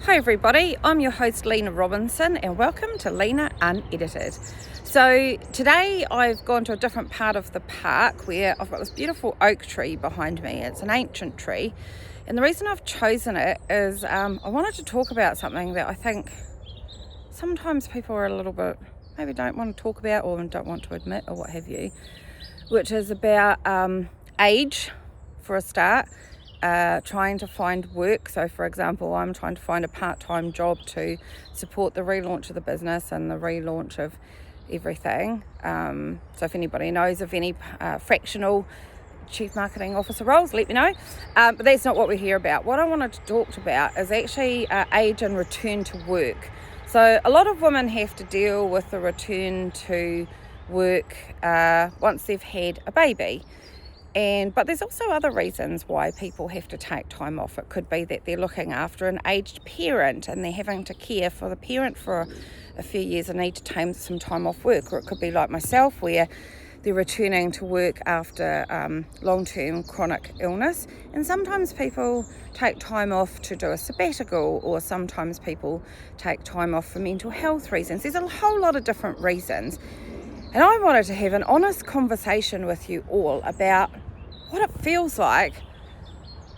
Hi everybody, I'm your host Lena Robinson and welcome to Lena Unedited. So today I've gone to a different part of the park where I've got this beautiful oak tree behind me. It's an ancient tree, and the reason I've chosen it is I wanted to talk about something that I think sometimes people are a little bit maybe don't want to talk about or don't want to admit or what have you, which is about age for a start. Trying to find work. So for example, I'm trying to find a part-time job to support the relaunch of the business and the relaunch of everything. So if anybody knows of any fractional chief marketing officer roles, let me know. But that's not what we're here about. What I wanted to talk about is actually age and return to work. So a lot of women have to deal with the return to work once they've had a baby. But there's also other reasons why people have to take time off. It could be that they're looking after an aged parent and they're having to care for the parent for a few years and need to take some time off work. Or it could be like myself where they're returning to work after long-term chronic illness. And sometimes people take time off to do a sabbatical, or sometimes people take time off for mental health reasons. There's a whole lot of different reasons. And I wanted to have an honest conversation with you all about what it feels like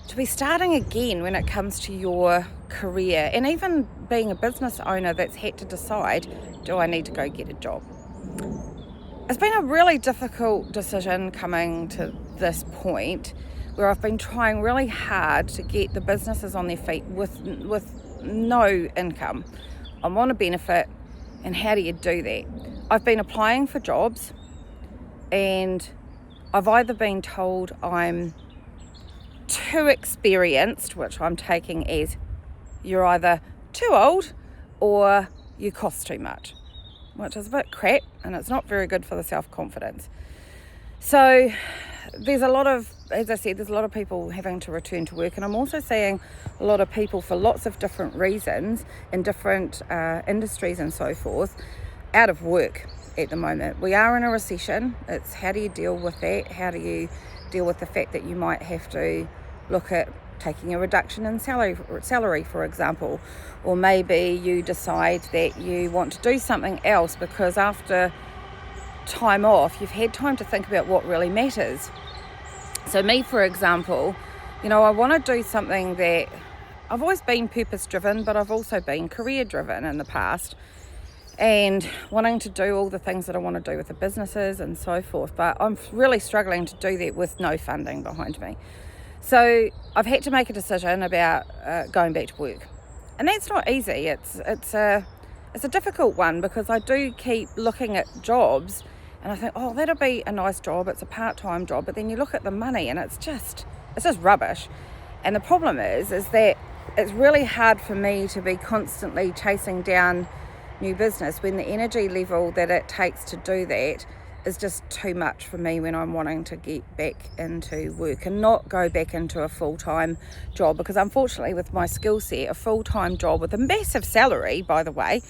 to be starting again when it comes to your career, and even being a business owner that's had to decide, do I need to go get a job? It's been a really difficult decision coming to this point where I've been trying really hard to get the businesses on their feet with no income. I'm on a benefit, and how do you do that? I've been applying for jobs and I've either been told I'm too experienced, which I'm taking as you're either too old or you cost too much, which is a bit crap and it's not very good for the self-confidence. So there's a lot of, as I said, there's a lot of people having to return to work, and I'm also seeing a lot of people for lots of different reasons in different industries and so forth out of work at the moment. We are in a recession. It's how do you deal with that? How do you deal with the fact that you might have to look at taking a reduction in salary, for example, or maybe you decide that you want to do something else because after time off, you've had time to think about what really matters. So me, for example, I want to do something that I've always been purpose driven, but I've also been career driven in the past, and wanting to do all the things that I want to do with the businesses and so forth. But I'm really struggling to do that with no funding behind me. So I've had to make a decision about going back to work. And that's not easy. It's a difficult one because I do keep looking at jobs and I think, oh, that'll be a nice job. It's a part-time job. But then you look at the money and it's just rubbish. And the problem is that it's really hard for me to be constantly chasing down new business when the energy level that it takes to do that is just too much for me when I'm wanting to get back into work and not go back into a full-time job, because unfortunately with my skill set, a full-time job with a massive salary, by the way,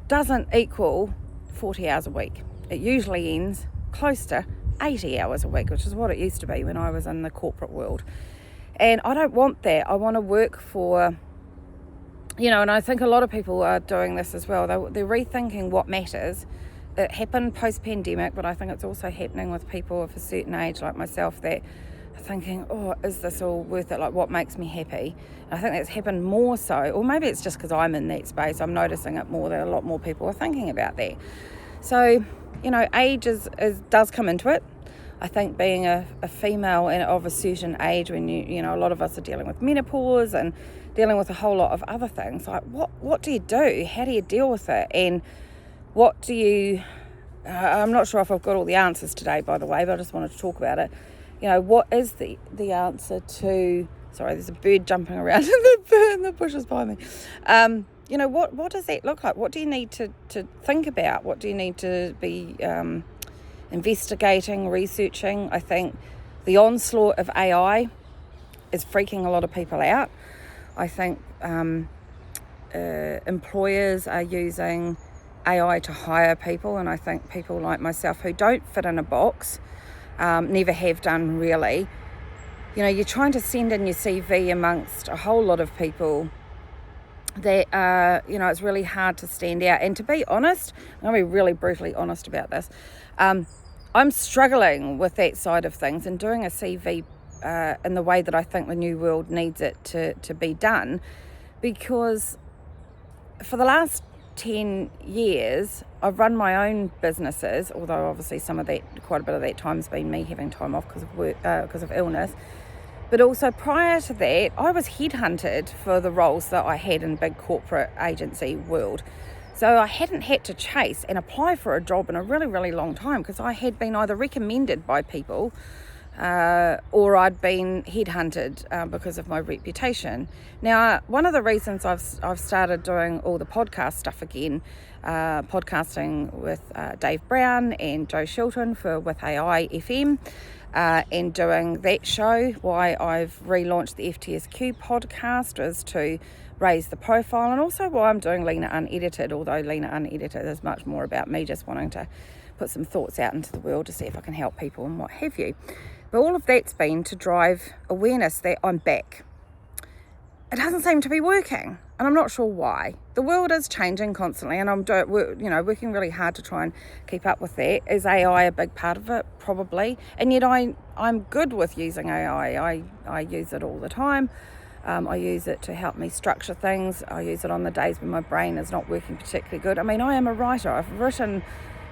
doesn't equal 40 hours a week. It usually ends close to 80 hours a week, which is what it used to be when I was in the corporate world. And I don't want that. I want to work for, and I think a lot of people are doing this as well. They're rethinking what matters. It happened post-pandemic, but I think it's also happening with people of a certain age like myself that are thinking, oh, is this all worth it? Like, what makes me happy? And I think that's happened more so, or maybe it's just because I'm in that space. I'm noticing it more, that a lot more people are thinking about that. So, age does come into it. I think being a female and of a certain age, when a lot of us are dealing with menopause and dealing with a whole lot of other things, like what do you do? How do you deal with it? And what do you, I'm not sure if I've got all the answers today, by the way, but I just wanted to talk about it. What is the answer to, sorry, there's a bird jumping around in the bushes behind me. What does that look like? What do you need to think about? What do you need to be investigating, researching? I think the onslaught of AI is freaking a lot of people out. I think employers are using AI to hire people, and I think people like myself who don't fit in a box, never have done really, you're trying to send in your CV amongst a whole lot of people that, it's really hard to stand out. And to be honest, I'm going to be really brutally honest about this. I'm struggling with that side of things and doing a CV in the way that I think the new world needs it to be done, because for the last 10 years I've run my own businesses, although obviously quite a bit of that time's been me having time off because of work, because of illness. But also prior to that, I was headhunted for the roles that I had in big corporate agency world. So I hadn't had to chase and apply for a job in a really, really long time, because I had been either recommended by people or I'd been headhunted because of my reputation. Now, one of the reasons I've started doing all the podcast stuff again, podcasting with Dave Brown and Joe Shilton with AI FM, and doing that show, why I've relaunched the FTSQ podcast, is to raise the profile, and also why I'm doing Lena Unedited, although Lena Unedited is much more about me just wanting to put some thoughts out into the world to see if I can help people and what have you. But all of that's been to drive awareness that I'm back. It doesn't seem to be working, and I'm not sure why. The world is changing constantly, and I'm working really hard to try and keep up with that. Is AI a big part of it? Probably. And yet I'm good with using AI. I use it all the time. I use it to help me structure things. I use it on the days when my brain is not working particularly good. I mean, I am a writer. I've written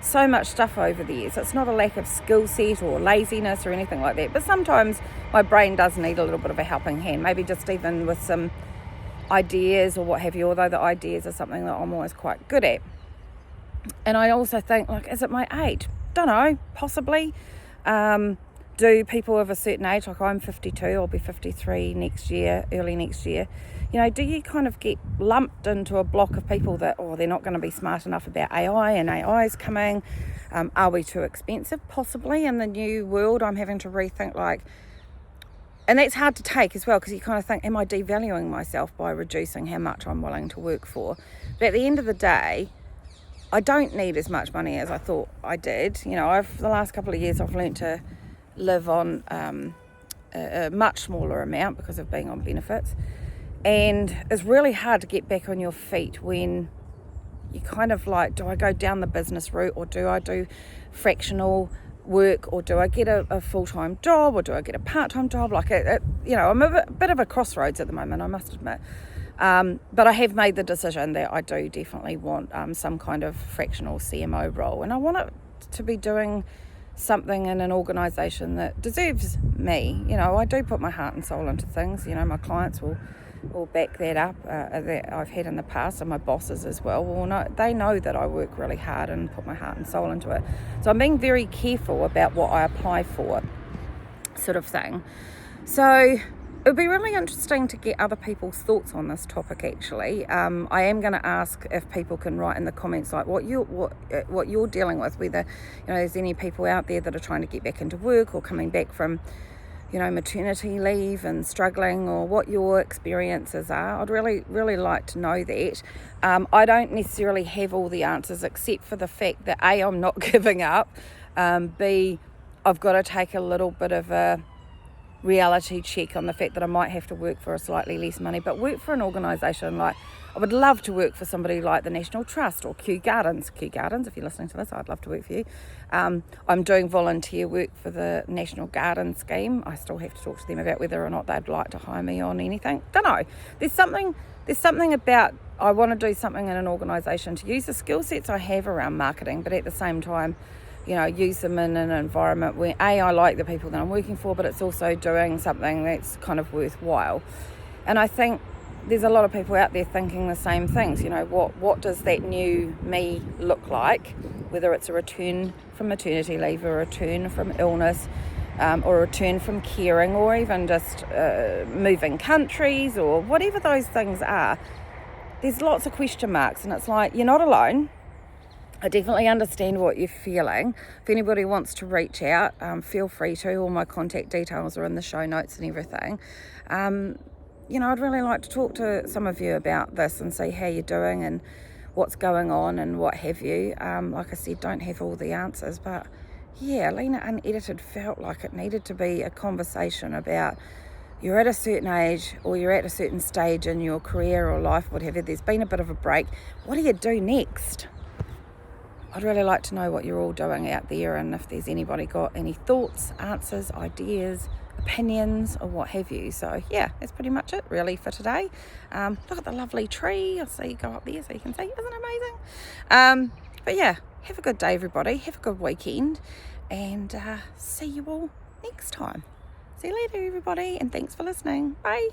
so much stuff over the years. It's not a lack of skill set or laziness or anything like that, but sometimes my brain does need a little bit of a helping hand, maybe just even with some ideas or what have you, although the ideas are something that I'm always quite good at. And I also think, is it my age? Don't know, possibly. Do people of a certain age, like I'm 52, I'll be 53 next year, early next year, do you kind of get lumped into a block of people that, they're not going to be smart enough about AI, and AI is coming? Are we too expensive? Possibly. In the new world, I'm having to rethink, and that's hard to take as well, because you kind of think, am I devaluing myself by reducing how much I'm willing to work for? But at the end of the day, I don't need as much money as I thought I did. The last couple of years I've learned to live on a much smaller amount because of being on benefits, and it's really hard to get back on your feet when you kind of do I go down the business route, or do I do fractional work, or do I get a full-time job, or do I get a part-time job? I'm a bit of a crossroads at the moment, I must admit, but I have made the decision that I do definitely want some kind of fractional CMO role, and I want it to be doing something in an organisation that deserves me. I do put my heart and soul into things. My clients will back that up, that I've had in the past, and my bosses as well. They know that I work really hard and put my heart and soul into it. So I'm being very careful about what I apply for, sort of thing. So it would be really interesting to get other people's thoughts on this topic, actually. I am going to ask if people can write in the comments what you're dealing with, whether there's any people out there that are trying to get back into work or coming back from maternity leave and struggling, or what your experiences are. I'd really, really like to know that. I don't necessarily have all the answers, except for the fact that A, I'm not giving up, B, I've got to take a little bit of a reality check on the fact that I might have to work for a slightly less money, but work for an organisation I would love to work for somebody like the National Trust or Kew Gardens, if you're listening to this, I'd love to work for you. I'm doing volunteer work for the National Garden Scheme. I still have to talk to them about whether or not they'd like to hire me on anything. Don't know. There's something about, I want to do something in an organisation to use the skill sets I have around marketing, but at the same time, use them in an environment where I like the people that I'm working for, but it's also doing something that's kind of worthwhile. And I think there's a lot of people out there thinking the same things. What does that new me look like? Whether it's a return from maternity leave, or a return from illness, or a return from caring, or even just moving countries, or whatever those things are. There's lots of question marks, and it's you're not alone. I definitely understand what you're feeling. If anybody wants to reach out, feel free to. All my contact details are in the show notes and everything. I'd really like to talk to some of you about this and see how you're doing and what's going on and what have you. Like I said, don't have all the answers, but yeah, Lena Unedited felt like it needed to be a conversation about you're at a certain age or you're at a certain stage in your career or life, whatever, there's been a bit of a break. What do you do next? I'd really like to know what you're all doing out there, and if there's anybody got any thoughts, answers, ideas, opinions, or what have you. So yeah, that's pretty much it really for today. Look at the lovely tree. I'll see you go up there so you can see. Isn't it amazing? But yeah, have a good day, everybody. Have a good weekend, and see you all next time. See you later, everybody, and thanks for listening. Bye.